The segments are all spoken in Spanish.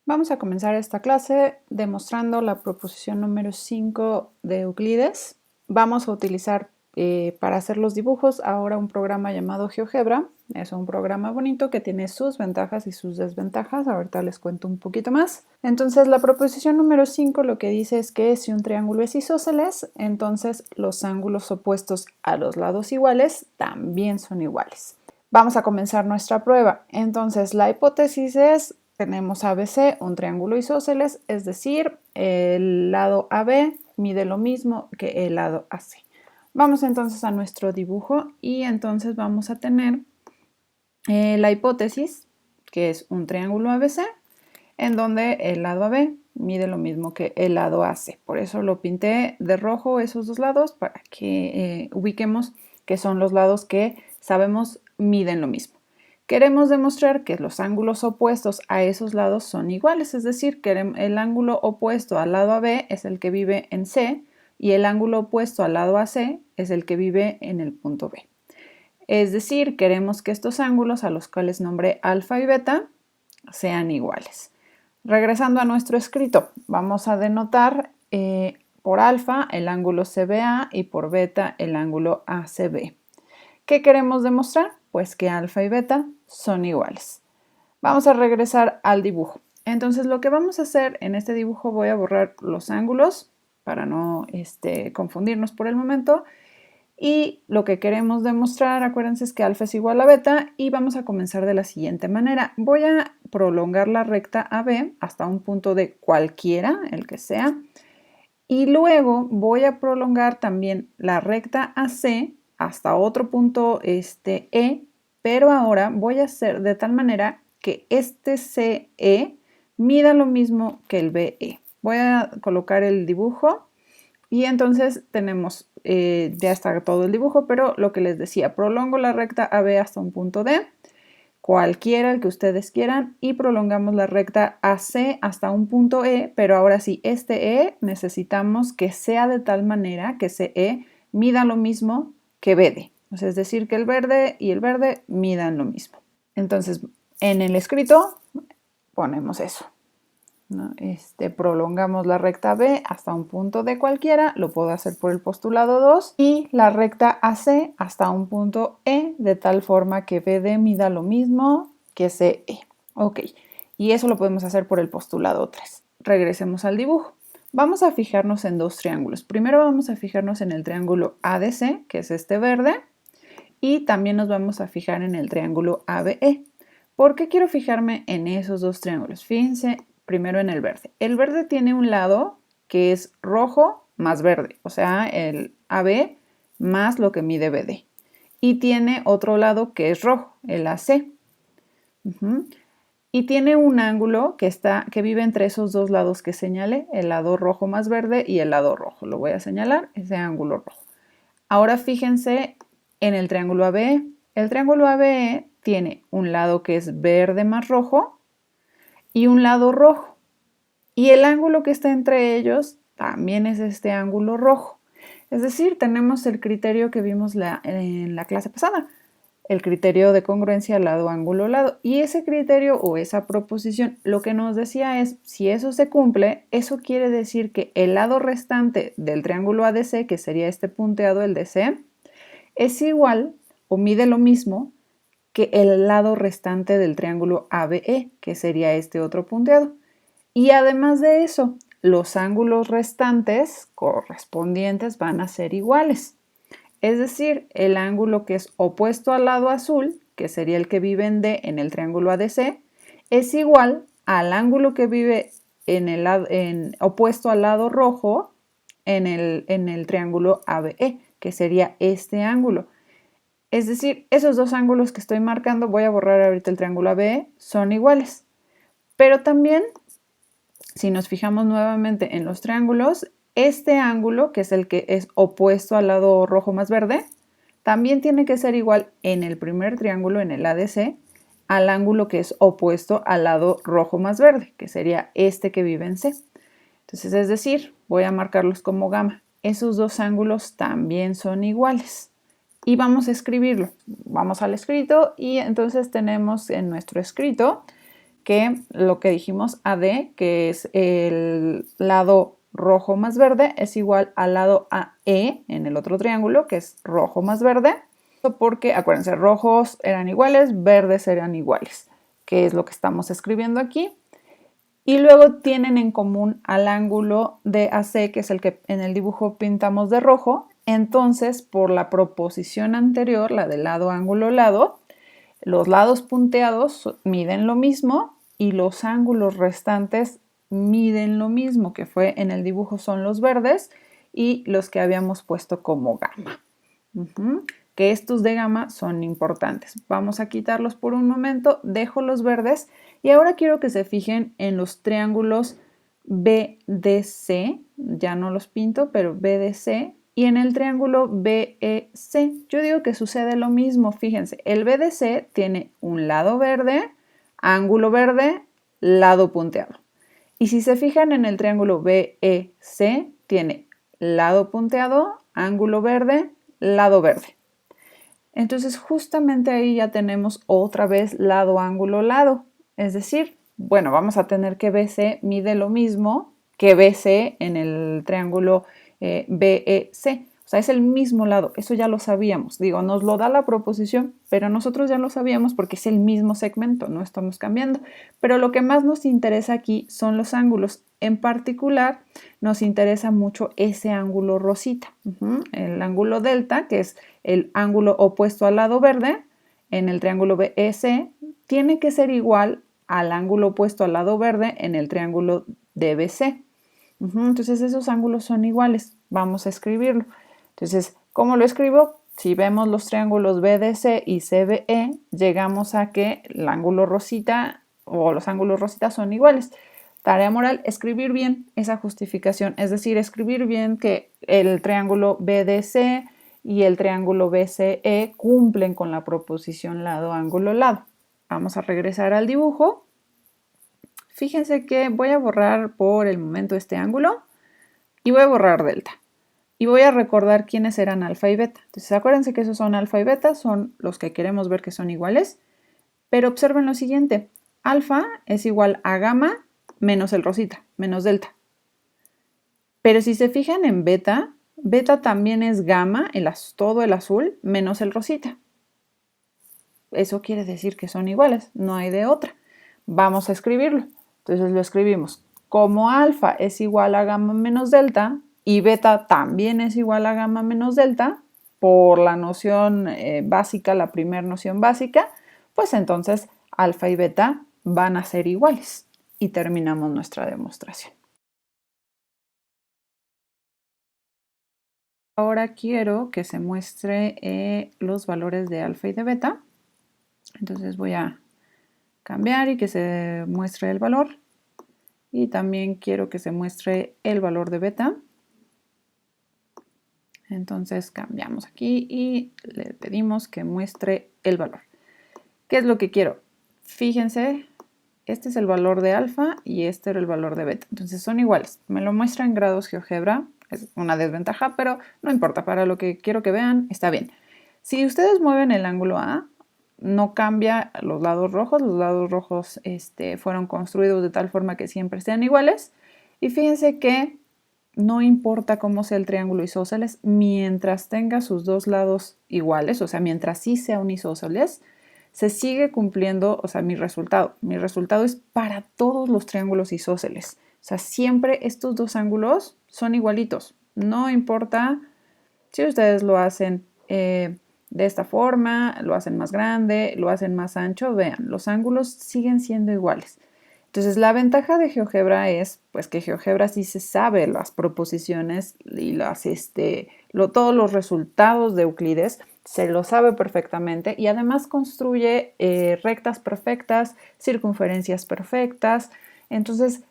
Vamos a comenzar esta clase demostrando la proposición número 5 de Euclides. Vamos a utilizar para hacer los dibujos ahora un programa llamado GeoGebra. Es un programa bonito que tiene sus ventajas y sus desventajas. Ahorita les cuento un poquito más. Entonces la proposición número 5 lo que dice es que si un triángulo es isósceles, entonces los ángulos opuestos a los lados iguales también son iguales. Vamos a comenzar nuestra prueba. Entonces la hipótesis es: tenemos ABC, un triángulo isósceles, es decir, el lado AB mide lo mismo que el lado AC. Vamos entonces a nuestro dibujo y entonces vamos a tener la hipótesis, que es un triángulo ABC, en donde el lado AB mide lo mismo que el lado AC. Por eso lo pinté de rojo esos dos lados para que ubiquemos que son los lados que sabemos miden lo mismo. Queremos demostrar que los ángulos opuestos a esos lados son iguales, es decir, que el ángulo opuesto al lado AB es el que vive en C y el ángulo opuesto al lado AC es el que vive en el punto B. Es decir, queremos que estos ángulos, a los cuales nombré alfa y beta, sean iguales. Regresando a nuestro escrito, vamos a denotar por alfa el ángulo CBA y por beta el ángulo ACB. ¿Qué queremos demostrar? Pues que alfa y beta son iguales. Vamos a regresar al dibujo. Entonces lo que vamos a hacer en este dibujo, voy a borrar los ángulos para no confundirnos por el momento. Y lo que queremos demostrar, acuérdense, es que alfa es igual a beta y vamos a comenzar de la siguiente manera. Voy a prolongar la recta AB hasta un punto de cualquiera, el que sea, y luego voy a prolongar también la recta AC hasta otro punto E, pero ahora voy a hacer de tal manera que este CE mida lo mismo que el BE. Voy a colocar el dibujo y entonces tenemos, ya está todo el dibujo, pero lo que les decía, prolongo la recta AB hasta un punto D, cualquiera el que ustedes quieran, y prolongamos la recta AC hasta un punto E, pero ahora sí, este E necesitamos que sea de tal manera que CE mida lo mismo que BD, es decir, que el verde y el verde midan lo mismo. Entonces, en el escrito ponemos eso, ¿no? Prolongamos la recta B hasta un punto D cualquiera, lo puedo hacer por el postulado 2, y la recta AC hasta un punto E, de tal forma que BD mida lo mismo que CE. Ok, y eso lo podemos hacer por el postulado 3. Regresemos al dibujo. Vamos a fijarnos en dos triángulos. Primero vamos a fijarnos en el triángulo ADC, que es este verde, y también nos vamos a fijar en el triángulo ABE. ¿Por qué quiero fijarme en esos dos triángulos? Fíjense primero en el verde. El verde tiene un lado que es rojo más verde, o sea, el AB más lo que mide BD. Y tiene otro lado que es rojo, el AC. Y tiene un ángulo que vive entre esos dos lados que señalé, el lado rojo más verde y el lado rojo. Lo voy a señalar, ese ángulo rojo. Ahora fíjense en el triángulo ABE. El triángulo ABE tiene un lado que es verde más rojo y un lado rojo. Y el ángulo que está entre ellos también es este ángulo rojo. Es decir, tenemos el criterio que vimos en la clase pasada, el criterio de congruencia lado, ángulo, lado. Y ese criterio o esa proposición lo que nos decía es, si eso se cumple, eso quiere decir que el lado restante del triángulo ADC, que sería este punteado, el DC, es igual o mide lo mismo que el lado restante del triángulo ABE, que sería este otro punteado. Y además de eso, los ángulos restantes correspondientes van a ser iguales. Es decir, el ángulo que es opuesto al lado azul, que sería el que vive en D en el triángulo ADC, es igual al ángulo que vive opuesto al lado rojo en el triángulo ABE, que sería este ángulo. Es decir, esos dos ángulos que estoy marcando, voy a borrar ahorita el triángulo ABE, son iguales. Pero también, si nos fijamos nuevamente en los triángulos, este ángulo, que es el que es opuesto al lado rojo más verde, también tiene que ser igual en el primer triángulo, en el ADC, al ángulo que es opuesto al lado rojo más verde, que sería este que vive en C. Entonces, es decir, voy a marcarlos como gamma. Esos dos ángulos también son iguales. Y vamos a escribirlo. Vamos al escrito y entonces tenemos en nuestro escrito que lo que dijimos AD, que es el lado rojo más verde, es igual al lado AE en el otro triángulo, que es rojo más verde, porque acuérdense, rojos eran iguales, verdes eran iguales, que es lo que estamos escribiendo aquí. Y luego tienen en común al ángulo de AC, que es el que en el dibujo pintamos de rojo. Entonces, por la proposición anterior, la del lado, ángulo, lado, los lados punteados miden lo mismo y los ángulos restantes miden lo mismo, que fue en el dibujo son los verdes y los que habíamos puesto como gamma. Que estos de gamma son importantes. Vamos a quitarlos por un momento, dejo los verdes y ahora quiero que se fijen en los triángulos BDC, ya no los pinto, pero BDC, y en el triángulo BEC. Yo digo que sucede lo mismo, fíjense, el BDC tiene un lado verde, ángulo verde, lado punteado. Y si se fijan en el triángulo BEC, tiene lado punteado, ángulo verde, lado verde. Entonces justamente ahí ya tenemos otra vez lado, ángulo, lado. Es decir, bueno, vamos a tener que BC mide lo mismo que BC en el triángulo BEC. O sea, es el mismo lado, eso ya lo sabíamos. Digo, nos lo da la proposición, pero nosotros ya lo sabíamos porque es el mismo segmento, no estamos cambiando. Pero lo que más nos interesa aquí son los ángulos. En particular, nos interesa mucho ese ángulo rosita, el ángulo delta, que es el ángulo opuesto al lado verde, en el triángulo BEC, tiene que ser igual al ángulo opuesto al lado verde en el triángulo DBC. Entonces esos ángulos son iguales, vamos a escribirlo. Entonces, ¿cómo lo escribo? Si vemos los triángulos BDC y CBE, llegamos a que el ángulo rosita o los ángulos rositas son iguales. Tarea moral, escribir bien esa justificación, es decir, escribir bien que el triángulo BDC y el triángulo BCE cumplen con la proposición lado, ángulo, lado. Vamos a regresar al dibujo. Fíjense que voy a borrar por el momento este ángulo y voy a borrar delta. Y voy a recordar quiénes eran alfa y beta. Entonces acuérdense que esos son alfa y beta, son los que queremos ver que son iguales. Pero observen lo siguiente, alfa es igual a gamma menos el rosita, menos delta. Pero si se fijan en beta, beta también es gamma, todo el azul, menos el rosita. Eso quiere decir que son iguales, no hay de otra. Vamos a escribirlo. Entonces lo escribimos. Como alfa es igual a gamma menos delta y beta también es igual a gamma menos delta, por la noción básica, la primera noción básica, pues entonces alfa y beta van a ser iguales. Y terminamos nuestra demostración. Ahora quiero que se muestre los valores de alfa y de beta. Entonces voy a cambiar y que se muestre el valor. Y también quiero que se muestre el valor de beta. Entonces cambiamos aquí y le pedimos que muestre el valor. ¿Qué es lo que quiero? Fíjense, este es el valor de alfa y este era el valor de beta. Entonces son iguales. Me lo muestra en grados GeoGebra. Es una desventaja, pero no importa. Para lo que quiero que vean, está bien. Si ustedes mueven el ángulo A, no cambia los lados rojos. Los lados rojos fueron construidos de tal forma que siempre sean iguales. Y fíjense que no importa cómo sea el triángulo isósceles, mientras tenga sus dos lados iguales, o sea, mientras sí sea un isósceles, se sigue cumpliendo, o sea, mi resultado. Mi resultado es para todos los triángulos isósceles. O sea, siempre estos dos ángulos son igualitos. No importa si ustedes lo hacen de esta forma, lo hacen más grande, lo hacen más ancho, vean, los ángulos siguen siendo iguales. Entonces, la ventaja de GeoGebra es pues, que GeoGebra sí se sabe las proposiciones y todos los resultados de Euclides, se lo sabe perfectamente y además construye rectas perfectas, circunferencias perfectas. Entonces,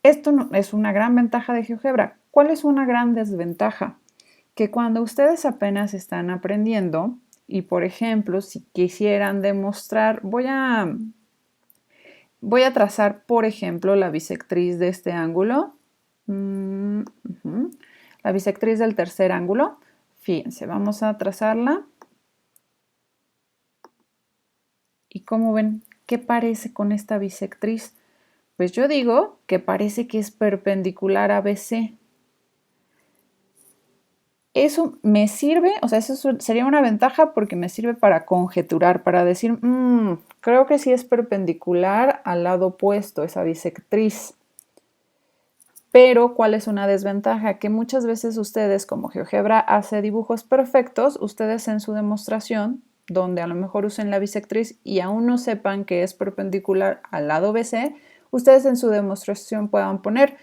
esto es una gran ventaja de GeoGebra. ¿Cuál es una gran desventaja? Que cuando ustedes apenas están aprendiendo y, por ejemplo, si quisieran demostrar, voy a trazar, por ejemplo, la bisectriz de este ángulo. La bisectriz del tercer ángulo. Fíjense, vamos a trazarla. Y como ven, ¿qué parece con esta bisectriz? Pues yo digo que parece que es perpendicular a BC. Eso me sirve, o sea, eso sería una ventaja porque me sirve para conjeturar, para decir, creo que sí es perpendicular al lado opuesto, esa bisectriz. Pero, ¿cuál es una desventaja? Que muchas veces ustedes, como GeoGebra hace dibujos perfectos, ustedes en su demostración, donde a lo mejor usen la bisectriz y aún no sepan que es perpendicular al lado BC, ustedes en su demostración puedan poner,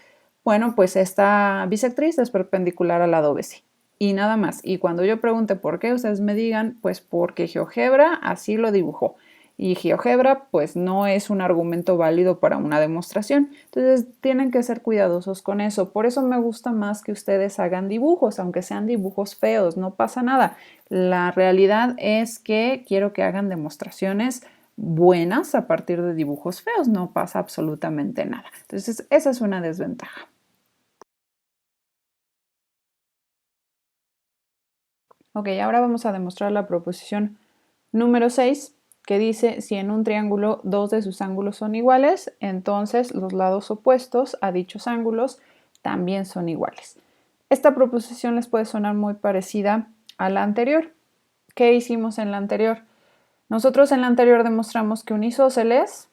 bueno, pues esta bisectriz es perpendicular al lado BC. Y nada más. Y cuando yo pregunte por qué, ustedes me digan, pues porque GeoGebra así lo dibujó. Y GeoGebra pues no es un argumento válido para una demostración. Entonces tienen que ser cuidadosos con eso. Por eso me gusta más que ustedes hagan dibujos, aunque sean dibujos feos, no pasa nada. La realidad es que quiero que hagan demostraciones buenas a partir de dibujos feos, no pasa absolutamente nada. Entonces esa es una desventaja. Ok, ahora vamos a demostrar la proposición número 6, que dice, si en un triángulo dos de sus ángulos son iguales, entonces los lados opuestos a dichos ángulos también son iguales. Esta proposición les puede sonar muy parecida a la anterior. ¿Qué hicimos en la anterior? Nosotros en la anterior demostramos que un isósceles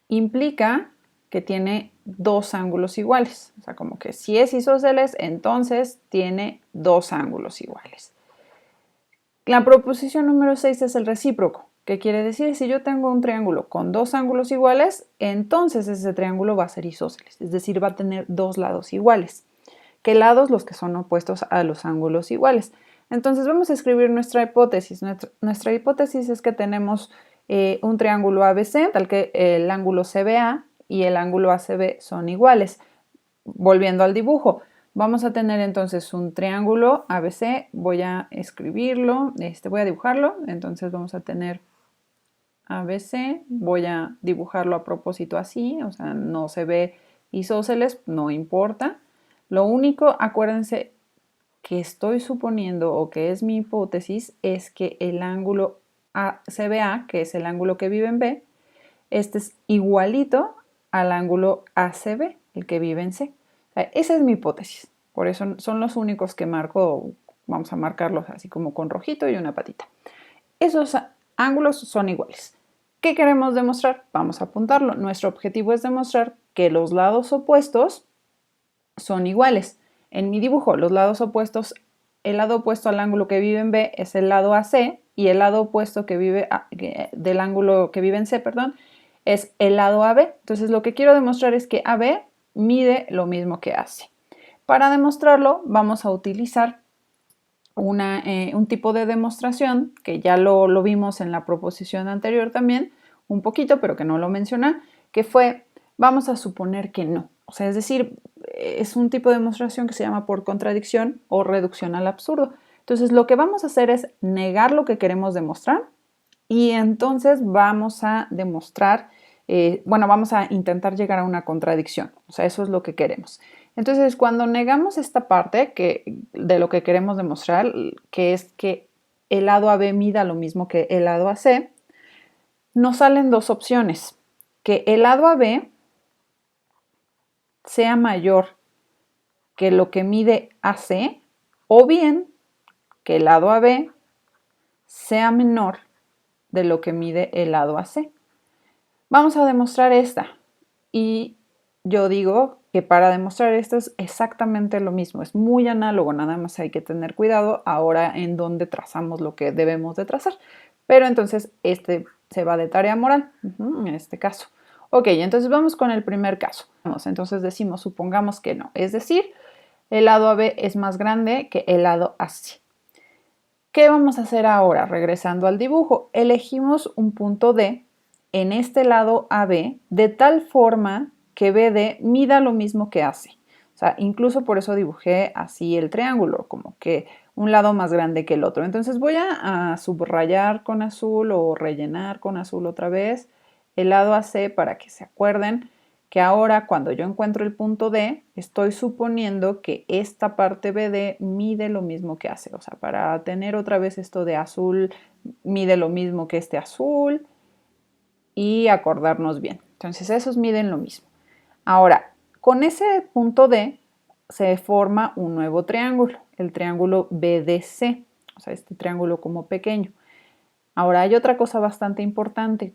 implica que tiene dos ángulos iguales. O sea, como que si es isósceles, entonces tiene dos ángulos iguales. La proposición número 6 es el recíproco, que quiere decir si yo tengo un triángulo con dos ángulos iguales, entonces ese triángulo va a ser isósceles, es decir, va a tener dos lados iguales. ¿Qué lados? Los que son opuestos a los ángulos iguales. Entonces vamos a escribir nuestra hipótesis. Nuestra hipótesis es que tenemos un triángulo ABC, tal que el ángulo CBA y el ángulo ACB son iguales. Volviendo al dibujo, vamos a tener entonces un triángulo ABC, voy a escribirlo, voy a dibujarlo, entonces vamos a tener ABC, voy a dibujarlo a propósito así, o sea, no se ve isósceles, no importa. Lo único, acuérdense que estoy suponiendo o que es mi hipótesis, es que el ángulo CBA, que es el ángulo que vive en B, este es igualito al ángulo ACB, el que vive en C. O sea, esa es mi hipótesis. Por eso son los únicos que marco, vamos a marcarlos así como con rojito y una patita. Esos ángulos son iguales. ¿Qué queremos demostrar? Vamos a apuntarlo. Nuestro objetivo es demostrar que los lados opuestos son iguales. En mi dibujo, los lados opuestos, el lado opuesto al ángulo que vive en B es el lado AC y el lado opuesto del ángulo que vive en C, perdón, es el lado AB. Entonces lo que quiero demostrar es que AB mide lo mismo que AC. Para demostrarlo vamos a utilizar un tipo de demostración que ya lo vimos en la proposición anterior también, un poquito, pero que no lo mencioné, que fue, vamos a suponer que no. O sea, es decir, es un tipo de demostración que se llama por contradicción o reducción al absurdo. Entonces, lo que vamos a hacer es negar lo que queremos demostrar y entonces vamos a demostrar, vamos a intentar llegar a una contradicción. O sea, eso es lo que queremos. Entonces, cuando negamos esta parte de lo que queremos demostrar, que es que el lado AB mida lo mismo que el lado AC, nos salen dos opciones. Que el lado AB sea mayor que lo que mide AC o bien que el lado AB sea menor de lo que mide el lado AC. Vamos a demostrar esta y yo digo que para demostrar esto es exactamente lo mismo, es muy análogo, nada más hay que tener cuidado ahora en dónde trazamos lo que debemos de trazar. Pero entonces este se va de tarea moral, en este caso. Ok, entonces vamos con el primer caso. Entonces decimos, supongamos que no, es decir, el lado AB es más grande que el lado AC. ¿Qué vamos a hacer ahora? Regresando al dibujo, elegimos un punto D en este lado AB de tal forma que BD mida lo mismo que AC. O sea, incluso por eso dibujé así el triángulo, como que un lado más grande que el otro. Entonces voy a subrayar con azul o rellenar con azul otra vez el lado AC para que se acuerden que ahora cuando yo encuentro el punto D, estoy suponiendo que esta parte BD mide lo mismo que AC. O sea, para tener otra vez esto de azul, mide lo mismo que este azul, y acordarnos bien. Entonces esos miden lo mismo. Ahora, con ese punto D se forma un nuevo triángulo, el triángulo BDC, o sea, este triángulo como pequeño. Ahora hay otra cosa bastante importante.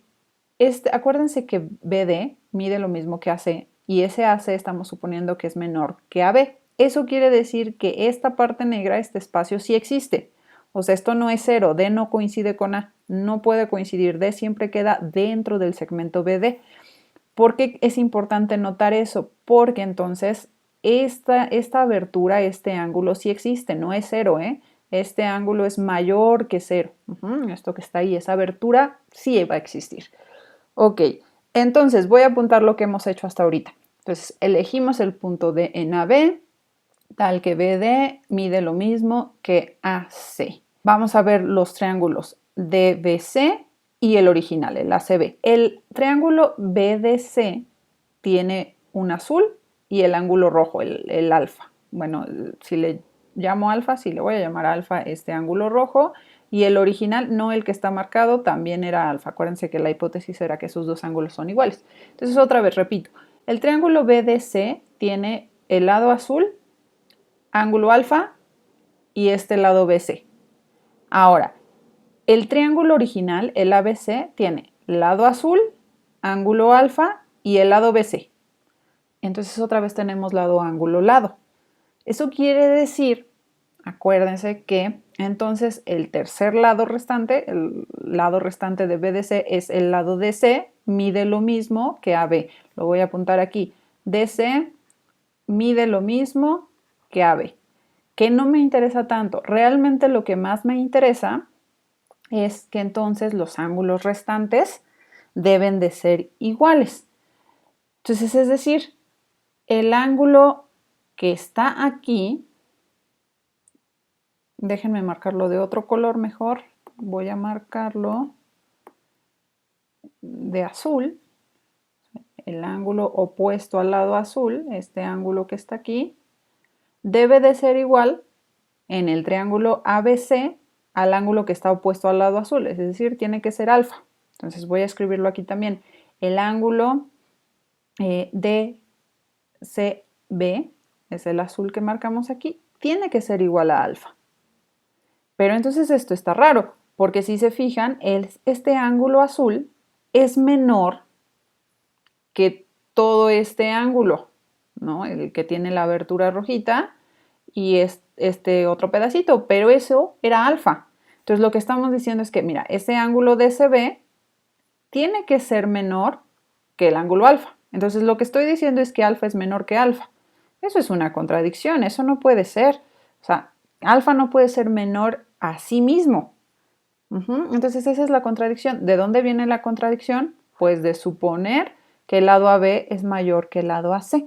Acuérdense que BD mide lo mismo que AC y ese AC estamos suponiendo que es menor que AB. Eso quiere decir que esta parte negra, este espacio, sí existe. O sea, esto no es cero, D no coincide con A, no puede coincidir, D siempre queda dentro del segmento BD. ¿Por qué es importante notar eso? Porque entonces esta abertura, este ángulo sí existe, no es cero, ¿eh? Este ángulo es mayor que cero. Esto que está ahí, esa abertura sí va a existir. Ok, entonces voy a apuntar lo que hemos hecho hasta ahorita. Entonces elegimos el punto D en AB, tal que BD mide lo mismo que AC. Vamos a ver los triángulos DBC y el original, el ACB. El triángulo BDC tiene un azul y el ángulo rojo, el alfa. Bueno, si le llamo alfa, si le voy a llamar alfa este ángulo rojo, y el original, no el que está marcado, también era alfa. Acuérdense que la hipótesis era que esos dos ángulos son iguales. Entonces otra vez repito, el triángulo BDC tiene el lado azul, ángulo alfa, y este lado BC. Ahora, el triángulo original, el ABC, tiene lado azul, ángulo alfa y el lado BC. Entonces otra vez tenemos lado, ángulo, lado. Eso quiere decir, acuérdense que entonces el tercer lado restante, el lado restante de BDC es el lado DC, mide lo mismo que AB. Lo voy a apuntar aquí. DC mide lo mismo que AB. Que no me interesa tanto. Realmente lo que más me interesa es que entonces los ángulos restantes deben de ser iguales. Entonces, es decir, el ángulo que está aquí, déjenme marcarlo de otro color mejor, voy a marcarlo de azul, el ángulo opuesto al lado azul, este ángulo que está aquí, debe de ser igual en el triángulo ABC al ángulo que está opuesto al lado azul, es decir, tiene que ser alfa. Entonces voy a escribirlo aquí también. El ángulo DCB, es el azul que marcamos aquí, tiene que ser igual a alfa. Pero entonces esto está raro, porque si se fijan, este ángulo azul es menor que todo este ángulo, ¿no? El que tiene la abertura rojita y este otro pedacito, pero eso era alfa. Entonces lo que estamos diciendo es que, mira, ese ángulo DCB tiene que ser menor que el ángulo alfa. Entonces lo que estoy diciendo es que alfa es menor que alfa. Eso es una contradicción, eso no puede ser. O sea, alfa no puede ser menor a sí mismo. Entonces esa es la contradicción. ¿De dónde viene la contradicción? Pues de suponer que el lado AB es mayor que el lado AC.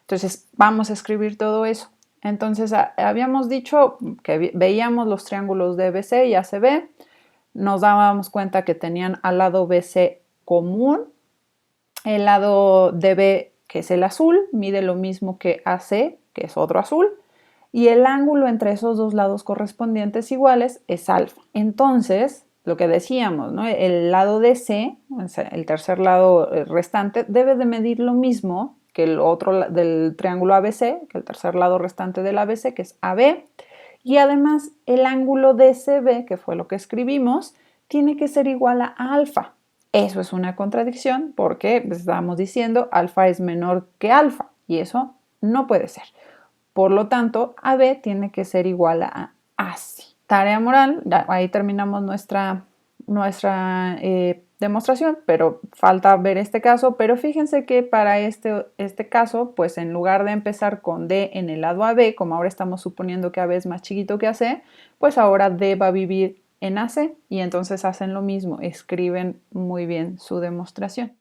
Entonces vamos a escribir todo eso. Entonces habíamos dicho que veíamos los triángulos de BC y ACB, nos dábamos cuenta que tenían al lado BC común, el lado DB, que es el azul, mide lo mismo que AC, que es otro azul, y el ángulo entre esos dos lados correspondientes iguales es alfa. Entonces, lo que decíamos, ¿no? El lado DC, el tercer lado restante, debe de medir lo mismo que el otro del triángulo ABC, que el tercer lado restante del ABC, que es AB, y además el ángulo DCB, que fue lo que escribimos, tiene que ser igual a alfa. Eso es una contradicción porque estábamos diciendo alfa es menor que alfa y eso no puede ser. Por lo tanto, AB tiene que ser igual a AC. Tarea moral, ahí terminamos nuestra demostración, pero falta ver este caso. Pero fíjense que para este caso, pues en lugar de empezar con D en el lado AB, como ahora estamos suponiendo que AB es más chiquito que AC, pues ahora D va a vivir en AC y entonces hacen lo mismo, escriben muy bien su demostración.